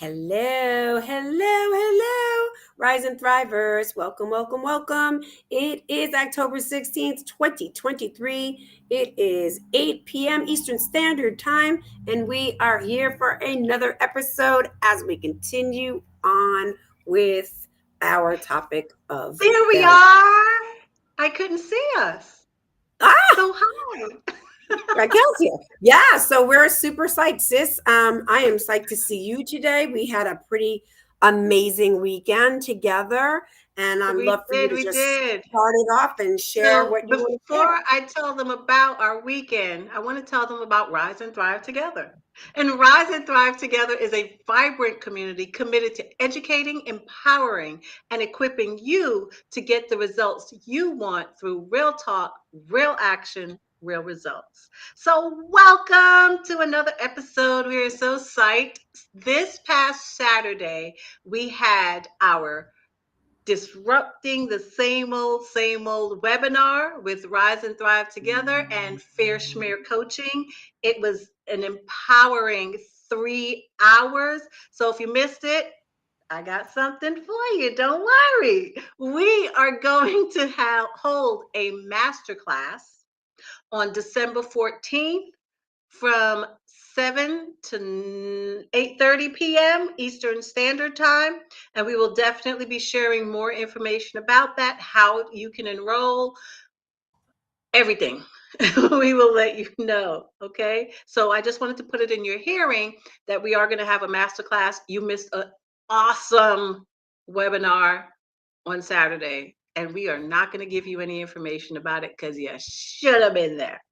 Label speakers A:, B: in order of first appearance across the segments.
A: Hello, hello, hello, Rise and Thrivers. Welcome, welcome, welcome. It is October 16th, 2023. It is 8 p.m. Eastern Standard Time, and we are here for another episode as we continue on with our topic of
B: There we
A: failure.
B: are. I couldn't see us.
A: Ah,
B: So hi.
A: Raquel's here. Yeah, so we're super psyched, sis. I am psyched to see you today. We had a pretty amazing weekend together, and I'd
B: We
A: love for you
B: did,
A: to
B: we
A: just
B: did.
A: start it off and share
B: So
A: what you want to
B: before
A: share.
B: I tell them about our weekend, I want to tell them about Rise and Thrive Together. And Rise and Thrive Together is a vibrant community committed to educating, empowering, and equipping you to get the results you want through real talk, real action, real results. So, welcome to another episode. We are so psyched. This past Saturday, we had our Disrupting the Same Old webinar with Rise and Thrive Together and Fair Schmear Coaching. It was an empowering 3 hours. So if you missed it, I got something for you. Don't worry. We are going to hold a masterclass on December 14th from 7 to 8:30 p.m. Eastern Standard Time, and we will definitely be sharing more information about that, how you can enroll, everything. We will let you know. Okay, so I just wanted to put it in your hearing that we are going to have a masterclass. You missed an awesome webinar on Saturday, and we are not going to give you any information about it because you should have been there.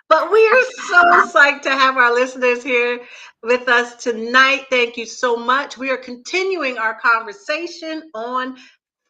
B: But we are so psyched to have our listeners here with us tonight. Thank you so much. We are continuing our conversation on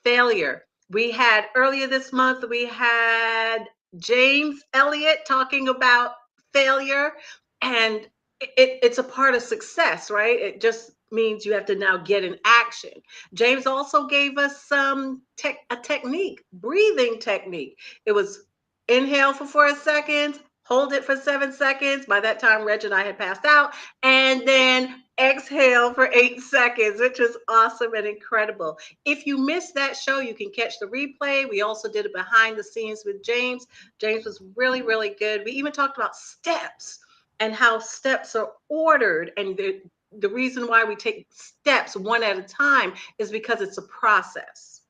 B: failure. We had earlier this month, we had James Elliott talking about failure, and it's a part of success, right? It just means you have to now get in action. James also gave us a technique, breathing technique. It was inhale for 4 seconds, hold it for 7 seconds. By that time, Reg and I had passed out, and then exhale for 8 seconds, which was awesome and incredible. If you missed that show, you can catch the replay. We also did a behind the scenes with James. James was really, really good. We even talked about steps and how steps are ordered. And the reason why we take steps one at a time is because it's a process,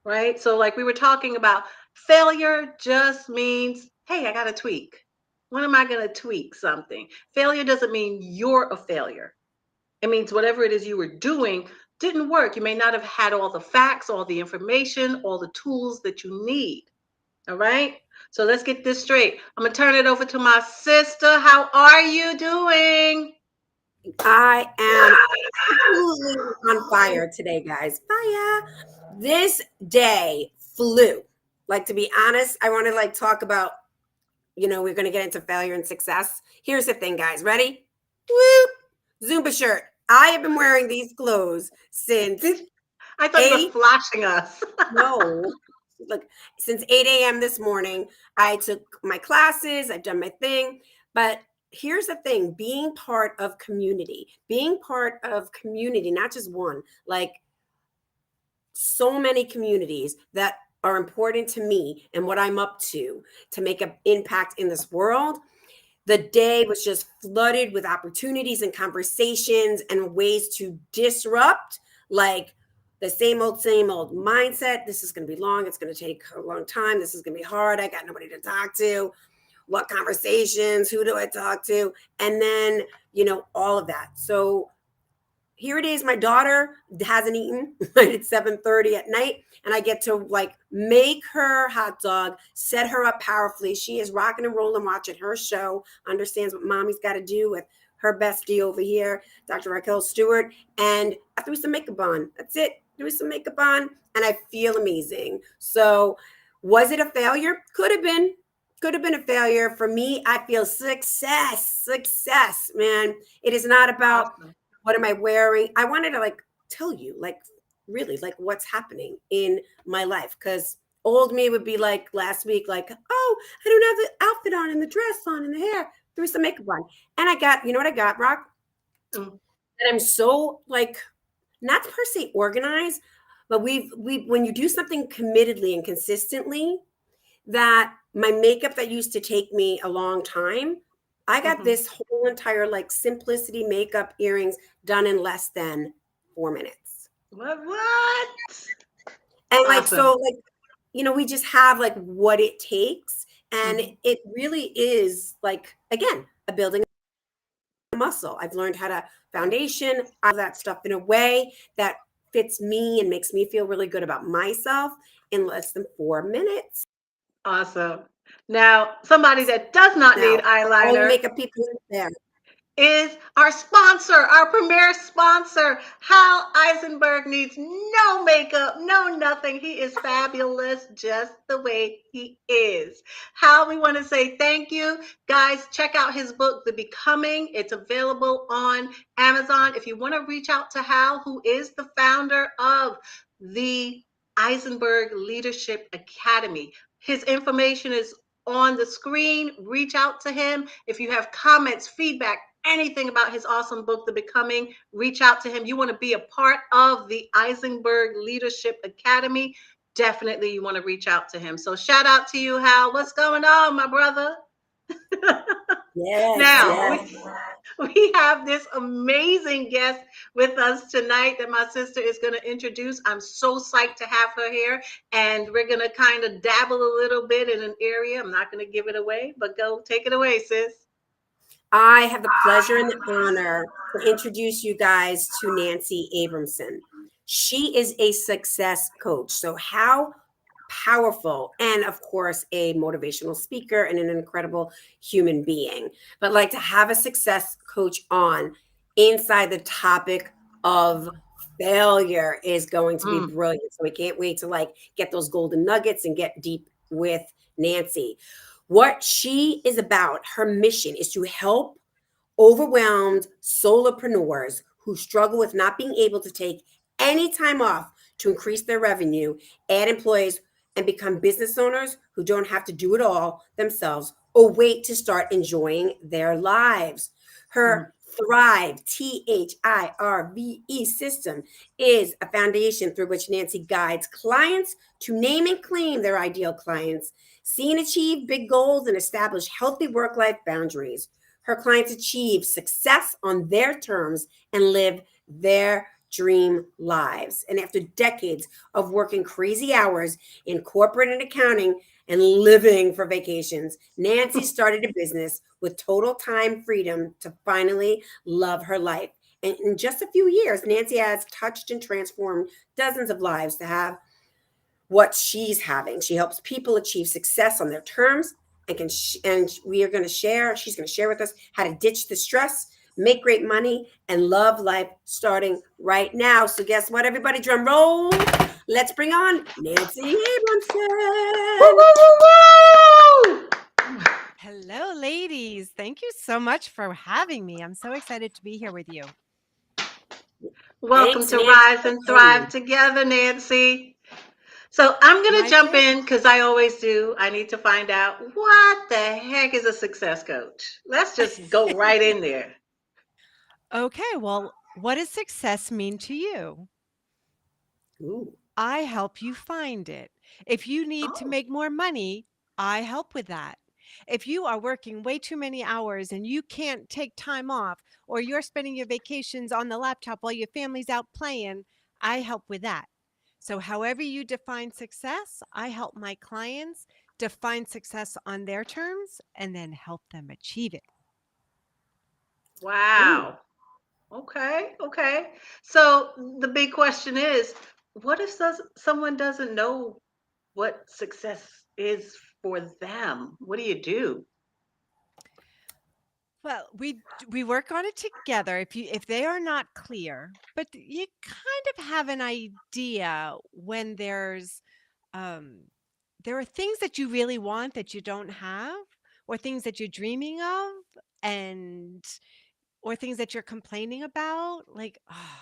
B: right? So, like we were talking about, failure just means, hey, I got to tweak. When am I going to tweak something? Failure doesn't mean you're a failure. It means whatever it is you were doing didn't work. You may not have had all the facts, all the information, all the tools that you need. All right. So let's get this straight. I'm going to turn it over to my sister. How are you doing?
A: I am absolutely on fire today, guys. Fire. This day flew. Like, to be honest, I want to talk about, we're going to get into failure and success. Here's the thing, guys. Ready? Woo! Zumba shirt. I have been wearing these clothes since
B: I thought you were
A: 8.
B: flashing us.
A: No. Look, since 8 a.m. this morning, I took my classes, I've done my thing. But here's the thing, being part of community, not just one, like so many communities that are important to me and what I'm up to make an impact in this world. The day was just flooded with opportunities and conversations and ways to disrupt, like the same old mindset. This is going to be long. It's going to take a long time. This is going to be hard. I got nobody to talk to. What conversations? Who do I talk to? And then, all of that. So here it is. My daughter hasn't eaten. It's 7:30 at night, and I get to make her hot dog, set her up powerfully. She is rocking and rolling, watching her show, understands what mommy's got to do with her bestie over here, Dr. Raquel Stuart, and I threw some makeup on. That's it. Threw some makeup on, and I feel amazing. So, was it a failure? Could have been. Could have been a failure. For me, I feel success, man. It is not about
B: Awesome.
A: what am I wearing? I wanted to tell you, really, what's happening in my life. Because old me would be like last week, oh, I don't have the outfit on and the dress on and the hair. Threw some makeup on. And I got, you know what I got, Rock?
B: Mm.
A: And I'm so not per se organized, but we when you do something committedly and consistently, that my makeup that used to take me a long time, I got
B: Hmm.
A: this whole entire like simplicity makeup earrings done in less than 4 minutes.
B: What?
A: And like,
B: Awesome.
A: so like, we just have like what it takes. And
B: Hmm.
A: it really is like, again, a building a muscle. I've learned how to foundation, all that stuff in a way that fits me and makes me feel really good about myself in less than 4 minutes.
B: Awesome. Now, somebody that does not need
A: Now, for all you
B: eyeliner
A: makeup people out there,
B: is our sponsor, our premier sponsor. Hal Eisenberg needs no makeup, no nothing. He is fabulous just the way he is. Hal, we want to say thank you. Guys, check out his book, The Becoming. It's available on Amazon. If you want to reach out to Hal, who is the founder of the Eisenberg Leadership Academy, his information is on the screen. Reach out to him. If you have comments, feedback, anything about his awesome book, The Becoming, reach out to him. You want to be a part of the Eisenberg Leadership Academy, definitely you want to reach out to him. So shout out to you, Hal. What's going on, my brother?
A: yes,
B: Now,
A: yes.
B: we have this amazing guest with us tonight that my sister is going to introduce. I'm so psyched to have her here, and we're going to kind of dabble a little bit in an area. I'm not going to give it away, but go take it away, sis.
A: I have the pleasure and the honor to introduce you guys to Nancy Abramson. She is a success coach. So, how powerful, and of course, a motivational speaker and an incredible human being. But like to have a success coach on inside the topic of failure is going to be
B: Mm,
A: brilliant. So, we can't wait to like get those golden nuggets and get deep with Nancy. What she is about, her mission is to help overwhelmed solopreneurs who struggle with not being able to take any time off to increase their revenue, add employees, and become business owners who don't have to do it all themselves or wait to start enjoying their lives.
B: mm.
A: Her Thrive, T.H.R.I.V.E system is a foundation through which Nancy guides clients to name and claim their ideal clients, see and achieve big goals, and establish healthy work life boundaries. Her clients achieve success on their terms and live their dream lives. And after decades of working crazy hours in corporate and accounting and living for vacations, Nancy started a business with total time freedom to finally love her life. And in just a few years, Nancy has touched and transformed dozens of lives to have what she's having. She helps people achieve success on their terms and we are going to share, she's going to share with us how to ditch the stress, make great money, and love life starting right now. So guess what, everybody? Drum roll. Let's bring on Nancy
B: Woo,
A: Abramson.
B: woo, woo, woo!
C: Hello, ladies. Thank you so much for having me. I'm so excited to be here with you.
B: Welcome
A: Thanks,
B: to
A: Nancy,
B: Rise
A: for
B: and Thrive
A: coming.
B: Together, Nancy. So I'm going to
C: My
B: jump
C: pleasure.
B: in because I always do. I need to find out what the heck is a success coach. Let's just go right in there.
C: Okay, well, what does success mean to you?
A: Ooh.
C: I help you find it. If you need to
B: Oh.
C: make more money, I help with that. If you are working way too many hours and you can't take time off, or you're spending your vacations on the laptop while your family's out playing, I help with that. So, however you define success, I help my clients define success on their terms and then help them achieve it.
A: Ooh.
B: Wow. Okay. Okay. So the big question is, what if someone doesn't know what success is for them? What do you do?
C: Well, we work on it together if they are not clear, but you kind of have an idea when um there are things that you really want that you don't have, or things that you're dreaming of, and or things that you're complaining about, like, oh,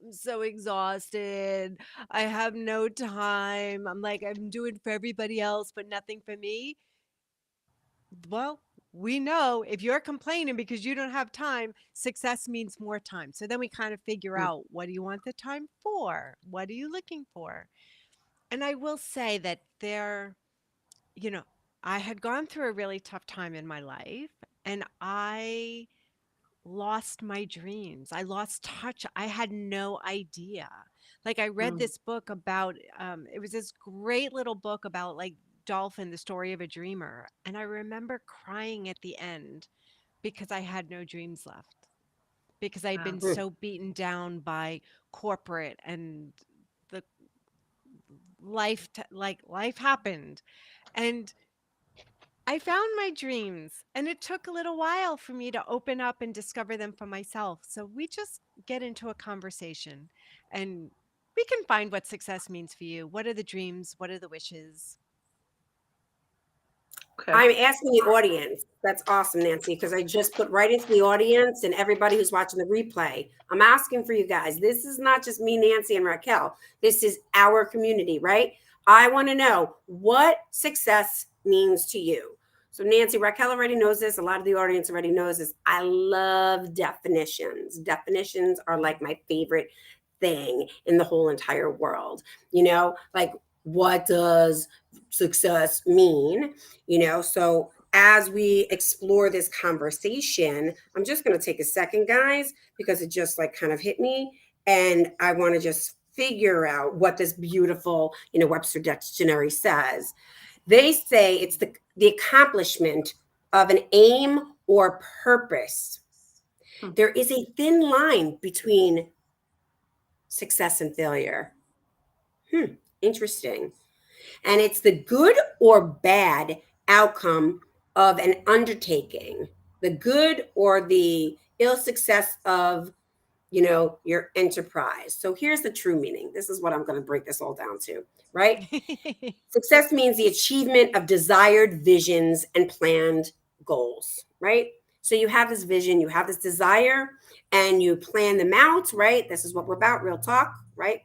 C: I'm so exhausted. I have no time. I'm doing for everybody else but nothing for me. Well, we know if you're complaining because you don't have time, success means more time. So then we kind of figure
B: Mm.
C: out, what do you want the time for? What are you looking for? And I will say that you know, I had gone through a really tough time in my life, and I lost my dreams. I lost touch. I had no idea. Like, I read
B: Mm.
C: this book about it was this great little book about like Dolphin, the story of a dreamer. And I remember crying at the end because I had no dreams left. Because I'd
B: Wow.
C: been so beaten down by corporate and the like life happened. And I found my dreams, and it took a little while for me to open up and discover them for myself. So we just get into a conversation, and we can find what success means for you. What are the dreams? What are the wishes?
B: Okay.
A: I'm asking the audience. That's awesome, Nancy, because I just put right into the audience and everybody who's watching the replay. I'm asking for you guys. This is not just me, Nancy, and Raquel. This is our community, right? I want to know what success means to you. So, Nancy, Raquel already knows this. A lot of the audience already knows this. I love definitions. Definitions are like my favorite thing in the whole entire world. Like, what does success mean? So as we explore this conversation, I'm just going to take a second, guys, because it just like kind of hit me, and I want to just figure out what this beautiful Webster dictionary says. They say it's the accomplishment of an aim or purpose.
B: Hmm.
A: There is a thin line between success and failure. Interesting. And it's the good or bad outcome of an undertaking, the good or the ill success of your enterprise. So here's the true meaning. This is what I'm going to break this all down to, right? Success means the achievement of desired visions and planned goals, right? So you have this vision, you have this desire, and you plan them out, right? This is what we're about, real talk, right?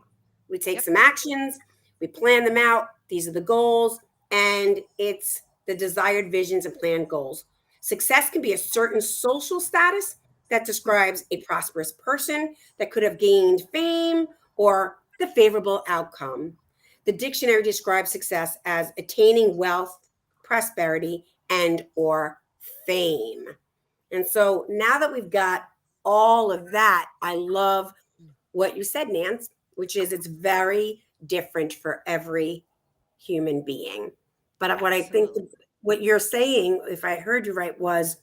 A: We take
C: Yep.
A: some actions, we plan them out. These are the goals, and it's the desired visions and planned goals. Success can be a certain social status that describes a prosperous person that could have gained fame or the favorable outcome. The dictionary describes success as attaining wealth, prosperity, and or fame. And so now that we've got all of that, I love what you said, Nance, which is it's very different for every human being. But what I think
C: Absolutely.
A: what you're saying, if I heard you right, was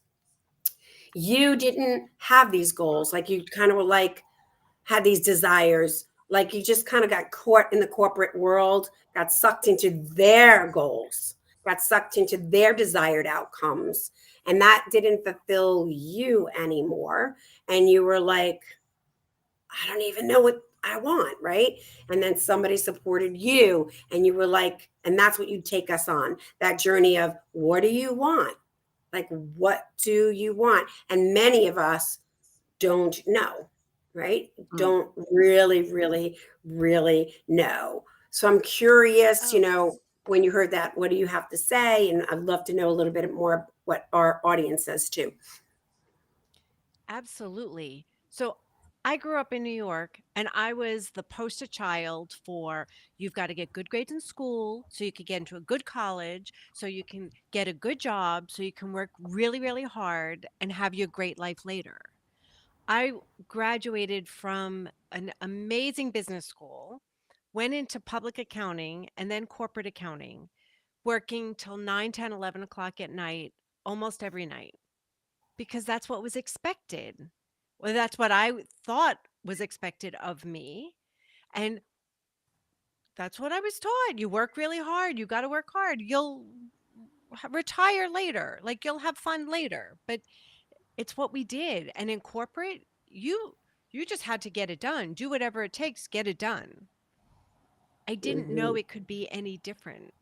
A: you didn't have these goals. Like you kind of were like, had these desires, like you just kind of got caught in the corporate world, got sucked into their goals, got sucked into their desired outcomes, and that didn't fulfill you anymore. And you were like, I don't even know what I want, right? And then somebody supported you, and you were like, and that's what you take us on, that journey of what do you want? Like, what do you want? And many of us don't know, right?
B: Mm.
A: Don't really, really, really know. So I'm curious,
C: Oh,
A: when you heard that, what do you have to say? And I'd love to know a little bit more what our audience says too.
C: absolutely. So I grew up in New York, and I was the poster child for, you've got to get good grades in school so you can get into a good college, so you can get a good job, so you can work really, really hard and have your great life later. I graduated from an amazing business school, went into public accounting and then corporate accounting, working till 9, 10, 11 o'clock at night, almost every night, because that's what was expected. Well, that's what I thought was expected of me. And that's what I was taught. You work really hard. You got to work hard. You'll retire later. Like, you'll have fun later. But it's what we did. And in corporate, you just had to get it done. Do whatever it takes, get it done. I didn't know
A: Mhm.
C: it could be any different.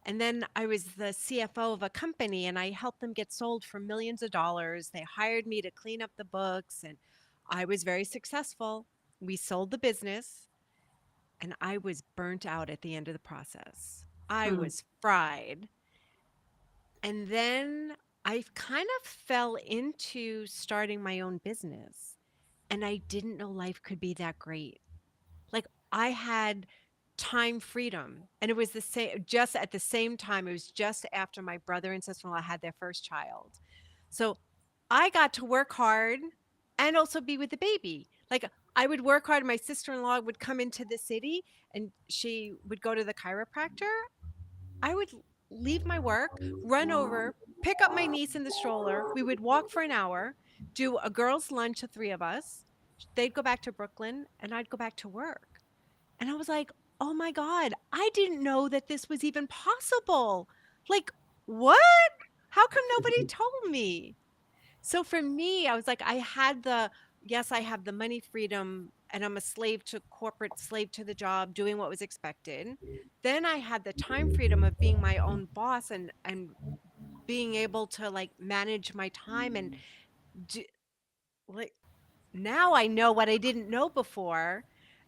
C: And then I was the CFO of a company, and I helped them get sold for millions of dollars. They hired me to clean up the books, and I was very successful. We sold the business, and I was burnt out at the end of the process. I
B: Mm.
C: was fried. And then I kind of fell into starting my own business, and I didn't know life could be that great. Like, I had time freedom, and it was the same just at the same time, it was just after my brother and sister-in-law had their first child. So, I got to work hard and also be with the baby. Like, I would work hard, my sister-in-law would come into the city, and she would go to the chiropractor. I would leave my work, run over, pick up my niece in the stroller. We would walk for an hour, do a girls' lunch, the three of us. They'd go back to Brooklyn, and I'd go back to work. And I was like, oh my God, I didn't know that this was even possible. Like, what? How come nobody told me? So for me, I was like, yes, I have the money freedom and I'm a slave to corporate, slave to the job, doing what was expected. Then I had the time freedom of being my own boss and being able to like manage my time and do, like now I know what I didn't know before.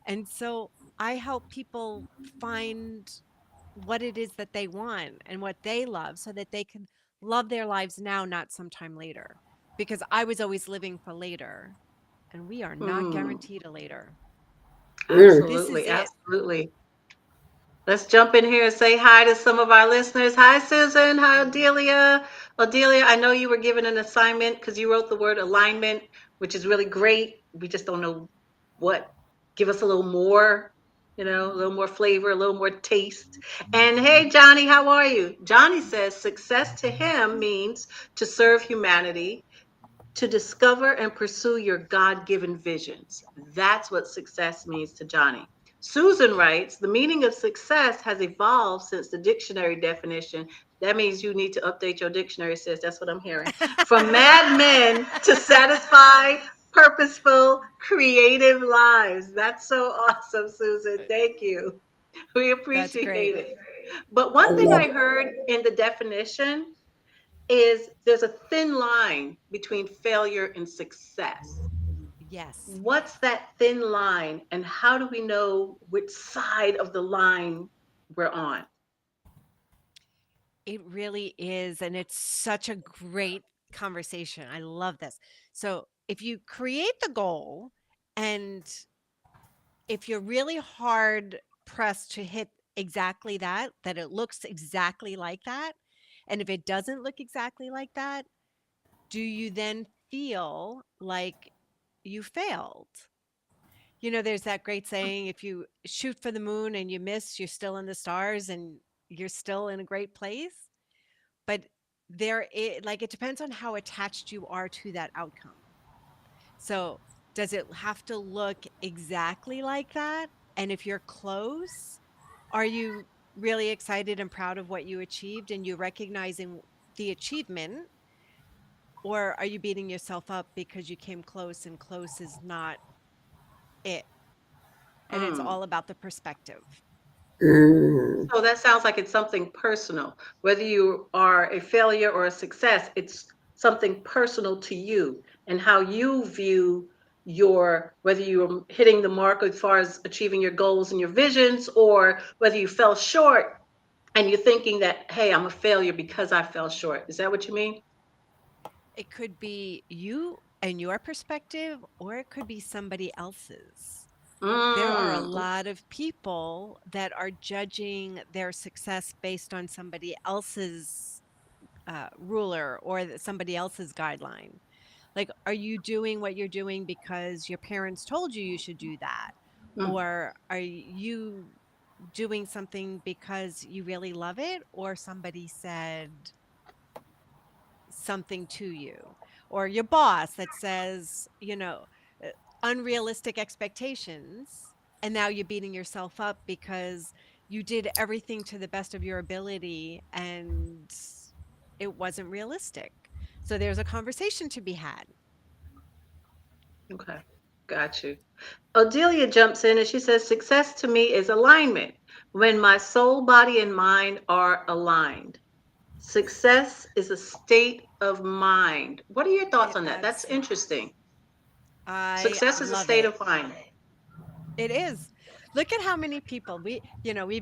C: And so I help people find what it is that they want and what they love so that they can love their lives now, not sometime later. Because I was always living for later, and we are not
B: Mm,
C: guaranteed a later.
A: Mm.
C: This is
B: absolutely,
C: it.
B: absolutely. Let's jump in here and say hi to some of our listeners. Hi, Susan. Hi, Adelia. Adelia, I know you were given an assignment because you wrote the word alignment, which is really great. We just don't know what. Give us a little more, a little more flavor, a little more taste. And hey, Johnny, how are you? Johnny says success to him means to serve humanity, to discover and pursue your God given visions. That's what success means to Johnny. Susan writes, the meaning of success has evolved since the dictionary definition. That means you need to update your dictionary, sis. That's what I'm hearing. From Mad Men to satisfied, purposeful, creative lives. That's so awesome, Susan. Thank you. We
C: That's
B: appreciate
C: great.
B: it. But
A: I
B: one thing
A: love
B: I heard in the definition is there's a thin line between failure and success.
C: Yes,
B: What's that thin line, and how do we know which side of the line we're on?
C: it really is. And it's such a great conversation. I love this. So, if you create the goal and if you're really hard pressed to hit exactly that, that it looks exactly like that, and if it doesn't look exactly like that, do you then feel like you failed? There's that great saying, if you shoot for the moon and you miss, you're still in the stars and you're still in a great place. But it depends on how attached you are to that outcome. So, does it have to look exactly like that? And if you're close, are you really excited and proud of what you achieved and you recognizing the achievement? Or are you beating yourself up because you came close and close is not it? And it's
B: Mm.
C: all about the perspective.
A: Mm.
B: So that sounds like it's something personal. Whether you are a failure or a success, it's something personal to you and how you view whether you're hitting the mark as far as achieving your goals and your visions, or whether you fell short and you're thinking that, hey, I'm a failure because I fell short. Is that what you mean?
C: It could be you and your perspective, or it could be somebody else's. There are a
B: Mm.
C: lot of people that are judging their success based on somebody else's ruler or somebody else's guideline. Like, are you doing what you're doing because your parents told you you should do that?
B: Mm.
C: Or are you doing something because you really love it, or somebody said something to you, or your boss that says, uh, unrealistic expectations, and now you're beating yourself up because you did everything to the best of your ability and it wasn't realistic. So there's a conversation to be had.
B: Okay, got you. Odelia jumps in and she says, success to me is alignment. When my soul, body, and mind are aligned. Success is a state of mind. What are your thoughts on that? That's
C: That's
B: interesting.
C: I
B: Success is a
C: love
B: state
C: it.
B: of mind.
C: It is. Look at how many people we've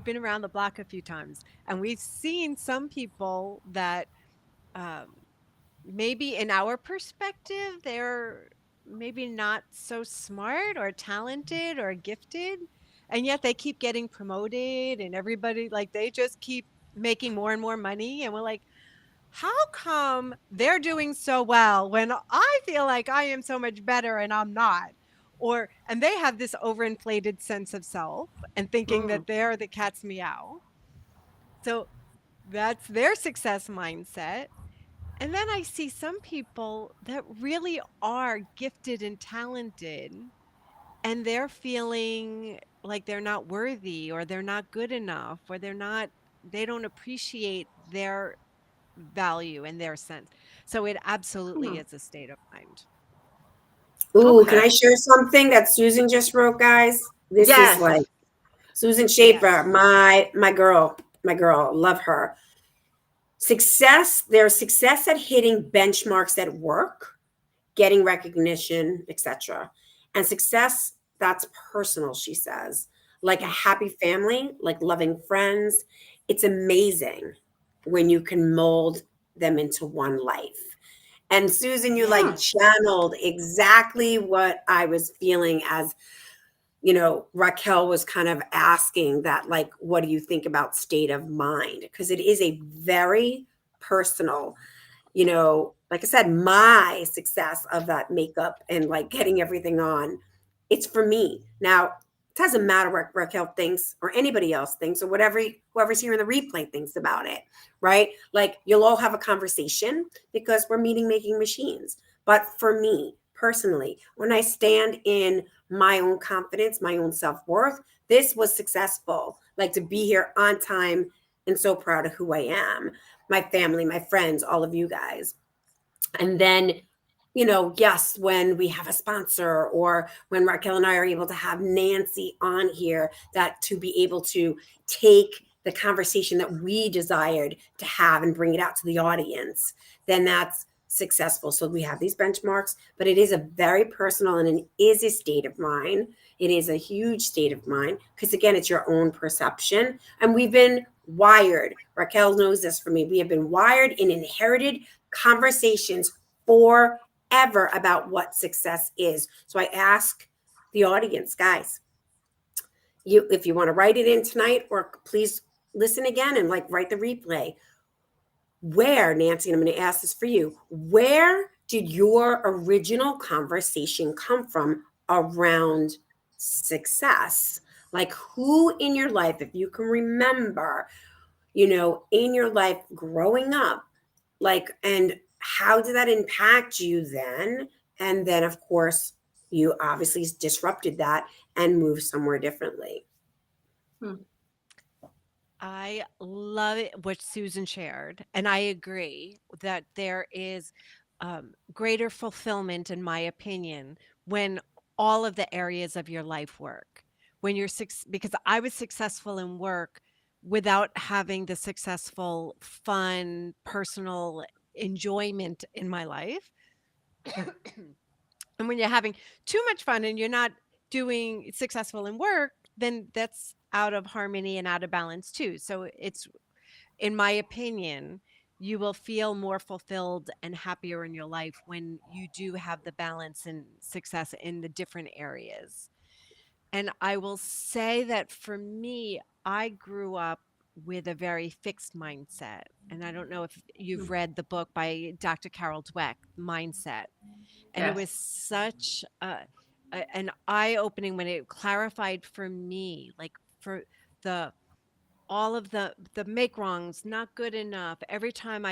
C: been around the block a few times, and we've seen some people that um, maybe in our perspective, they're maybe not so smart or talented or gifted, and yet they keep getting promoted and everybody like they just keep making more and more money and we're like, how come they're doing so well when I feel like I am so much better and I'm not? Or and they have this overinflated sense of self and thinking
B: Mm.
C: that they're the cat's meow. So that's their success mindset. And then I see some people that really are gifted and talented, and they're feeling like they're not worthy or they're not good enough or they don't appreciate their value and their sense. So it absolutely
B: Hmm.
C: is a state of mind.
A: Ooh, can
B: Okay.
A: I share something that Susan just wrote, guys? This is
B: Yes.
A: like Susan Schaefer,
C: Yes.
A: my girl, love her. Success, there's success at hitting benchmarks at work, getting recognition, etc. And success that's personal, she says. Like a
B: Mm.
A: happy family, like loving friends. It's amazing when you can mold them into one life. And Susan, you like
B: Hmm.
C: Yes.
A: channeled exactly what I was feeling as, Raquel was kind of asking that, like, what do you think about state of mind? Because it is a very personal, like I said, my success of that makeup and like getting everything on, it's for me. Now, it doesn't matter what Raquel thinks or anybody else thinks or whatever whoever's here in the replay thinks about it, right? Like you'll all have a conversation because we're meeting making machines. But for me personally, when I stand in my own confidence, my own self-worth, this was successful. Like to be here on time and so proud of who I am, my family, my friends, all of you guys. And then, yes, when we have a sponsor or when Raquel and I are able to have Nancy on here, that to be able to take the conversation that we desired to have and bring it out to the audience, then that's successful. So we have these benchmarks, but it is a very personal and it is a state of mind. It is a huge state of mind because, again, it's your own perception. And we've been wired. Raquel knows this for me. We have been wired and inherited conversations forever about what success is. So I ask the audience, guys, if you want to write it in tonight or please listen again and like write the replay. Where, Nancy, and I'm going to ask this for you, where did your original conversation come from around success? Like who in your life, if you can remember, in your life growing up, like, and how did that impact you then? And then, of course, you obviously disrupted that and moved somewhere differently.
B: Hmm.
C: I love it what Susan shared, and I agree that there is greater fulfillment, in my opinion, when all of the areas of your life work. When you're because I was successful in work without having the successful, fun, personal enjoyment in my life. And when you're having too much fun and you're not doing successful in work, then that's out of harmony and out of balance too. So it's, in my opinion, you will feel more fulfilled and happier in your life when you do have the balance and success in the different areas. And I will say that for me, I grew up with a very fixed mindset. And I don't know if
B: Hmm.
C: you've read the book by Dr. Carol Dweck, Mindset, and it
B: Yes.
C: was such an eye-opening when it clarified for me, like for the all of the make wrongs, not good enough. Every time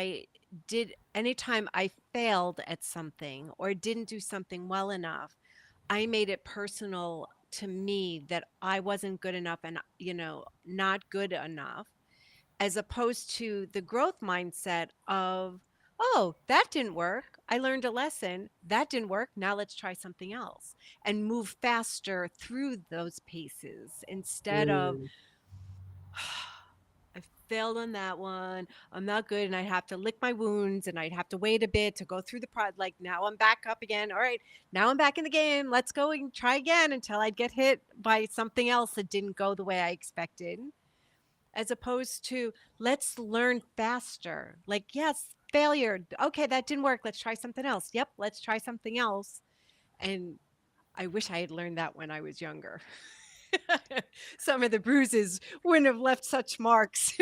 C: anytime I failed at something or didn't do something well enough, I made it personal to me that I wasn't good enough and, not good enough, as opposed to the growth mindset of, oh, that didn't work. I learned a lesson. That didn't work. Now let's try something else and move faster through those paces instead of,
A: Mm.
C: I failed on that one. I'm not good. And I'd have to lick my wounds and I'd have to wait a bit to go through the like now I'm back up again. All right. Now I'm back in the game. Let's go and try again until I'd get hit by something else that didn't go the way I expected, as opposed to let's learn faster. Like, yes, failure. Okay, that didn't work. Let's try something else. Yep, let's try something else. And I wish I had learned that when I was younger. Some of the bruises wouldn't have left such marks.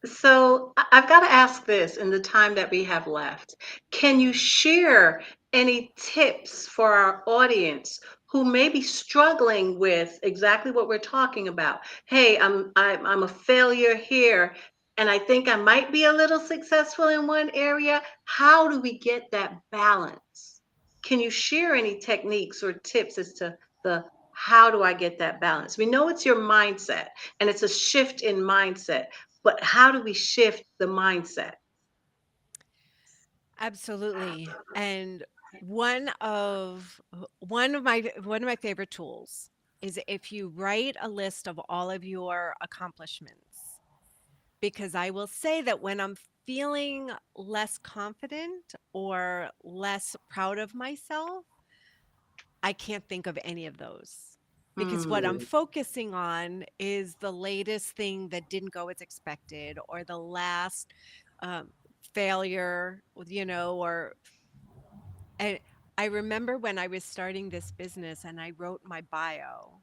B: So I've got to ask this in the time that we have left. Can you share any tips for our audience who may be struggling with exactly what we're talking about? Hey, I'm a failure here, and I think I might be a little successful in one area. How do we get that balance? Can you share any techniques or tips as to the how do I get that balance? We know it's your mindset and it's a shift in mindset, but how do we shift the mindset?
C: Absolutely. And one of my favorite tools is if you write a list of all of your accomplishments. Because I will say that when I'm feeling less confident or less proud of myself, I can't think of any of those. Because what I'm
B: Hmm.
C: focusing on is the latest thing that didn't go as expected, or the last um, failure, or and I remember when I was starting this business and I wrote my bio,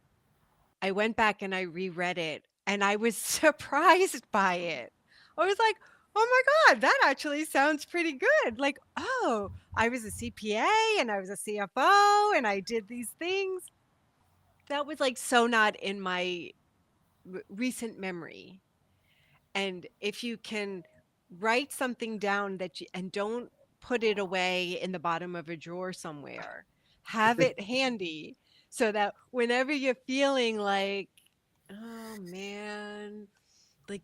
C: I went back and I reread it and I was surprised by it. I was like, "Oh my God, that actually sounds pretty good." Like, "Oh, I was a CPA and I was a CFO and I did these things." That was like so not in my recent memory. And if you can write something down and don't put it away in the bottom of a drawer somewhere, have it handy so that whenever you're feeling like, oh man, like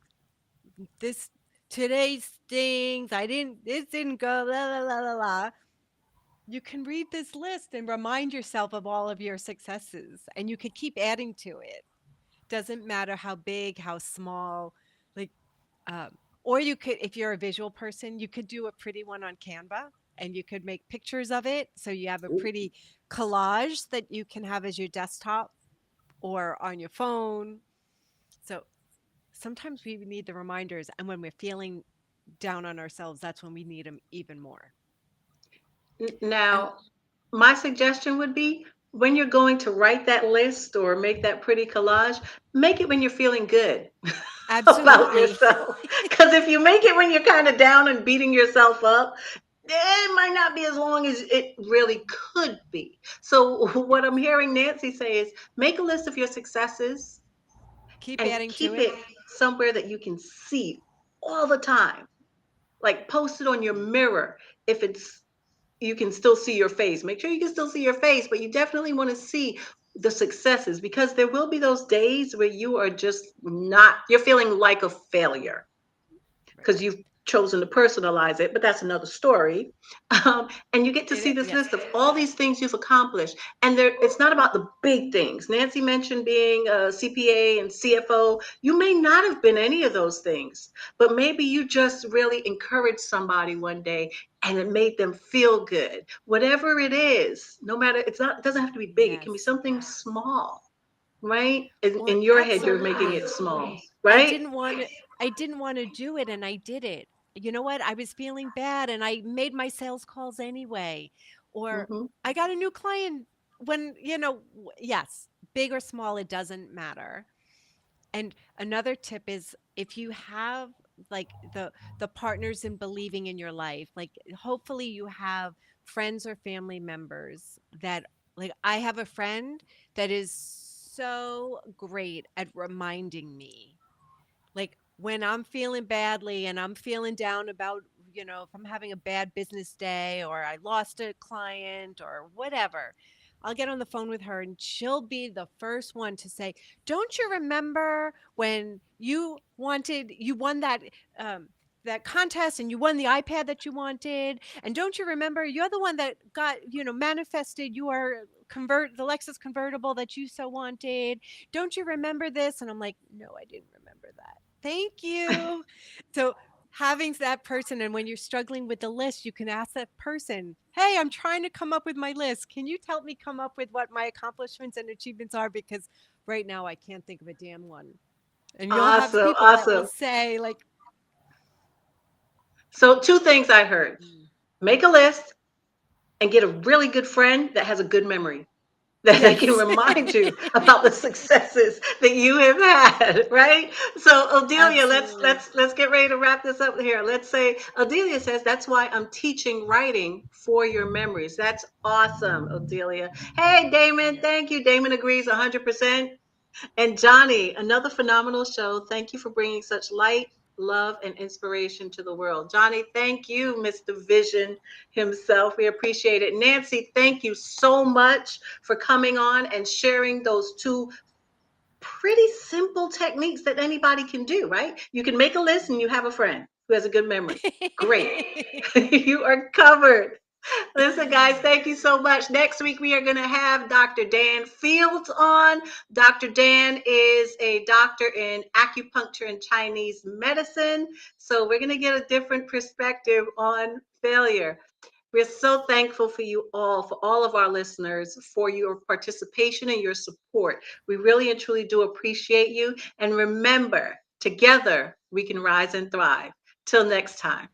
C: this today stings, this didn't go, la la la la la. You can read this list and remind yourself of all of your successes, and you could keep adding to it. Doesn't matter how big, how small, like, um, or you could, if you're a visual person, you could do a pretty one on Canva and you could make pictures of it. So you have a pretty collage that you can have as your desktop or on your phone. So sometimes we need the reminders. And when we're feeling down on ourselves, that's when we need them even more. And
B: Now, my suggestion would be when you're going to write that list or make that pretty collage, make it when you're feeling good about
C: absolutely.
B: yourself. Because if you make it when you're kind of down and beating yourself up, it might not be as long as it really could be. So, what I'm hearing Nancy say is make a list of your successes
C: Keep
B: and
C: adding to
B: keep
C: it.
B: it somewhere that you can see all the time. Like post it on your mirror if it's you can still see your face. Make sure you can still see your face, but you definitely want to see the successes because there will be those days where you are just not, you're feeling like a failure
C: Right.
B: because you've chosen to personalize it, but that's another story. And you get to see this
C: Yes.
B: list of all these things you've accomplished. And there, it's not about the big things. Nancy mentioned being a CPA and CFO. You may not have been any of those things, but maybe you just really encouraged somebody one day and it made them feel good. Whatever it is, no matter, it's not, it doesn't have to be big. It can be
C: Yes.
B: something small, right?
C: Well,
B: In your head, you're making it
C: absolutely.
B: small,
C: I
B: right?
C: didn't want to I didn't want to do it and I did it. You know what? I was feeling bad and I made my sales calls anyway. Or
B: Hmm.
C: I got a new client when, yes, big or small, it doesn't matter. And another tip is if you have like the partners in believing in your life, like hopefully you have friends or family members that like I have a friend that is so great at reminding me like when I'm feeling badly and I'm feeling down about, if I'm having a bad business day or I lost a client or whatever, I'll get on the phone with her and she'll be the first one to say, "Don't you remember when you won that contest and you won the iPad that you wanted? And don't you remember you're the one that got, manifested your the Lexus convertible that you so wanted? Don't you remember this?" And I'm like, "No, I didn't remember that. Thank you." So having that person, and when you're struggling with the list, you can ask that person, "Hey, I'm trying to come up with my list. Can you help me come up with what my accomplishments and achievements are? Because right now I can't think of a damn one." And you'll have
B: Awesome,
C: people that will
B: awesome.
C: say, like,
B: So 2 things I heard. Make a list and get a really good friend that has a good memory, that they can
C: Yes.
B: remind you about the successes that you have had, right? So Odelia,
A: Absolutely.
B: let's get ready to wrap this up here. Let's say Odelia says that's why I'm teaching writing for your memories. That's awesome, Odelia. Hey, Damon, thank you. Damon agrees 100%. And Johnny, another phenomenal show. Thank you for bringing such light, love, and inspiration to the world. Johnny, thank you, Mr. Vision himself. We appreciate it. Nancy, thank you so much for coming on and sharing those 2 pretty simple techniques that anybody can do, right? You can make a list and you have a friend who has a good memory. Great. You are covered. Listen, guys, thank you so much. Next week, we are going to have Dr. Dan Fields on. Dr. Dan is a doctor in acupuncture and Chinese medicine. So we're going to get a different perspective on failure. We're so thankful for you all, for all of our listeners, for your participation and your support. We really and truly do appreciate you. And remember, together we can rise and thrive. Till next time.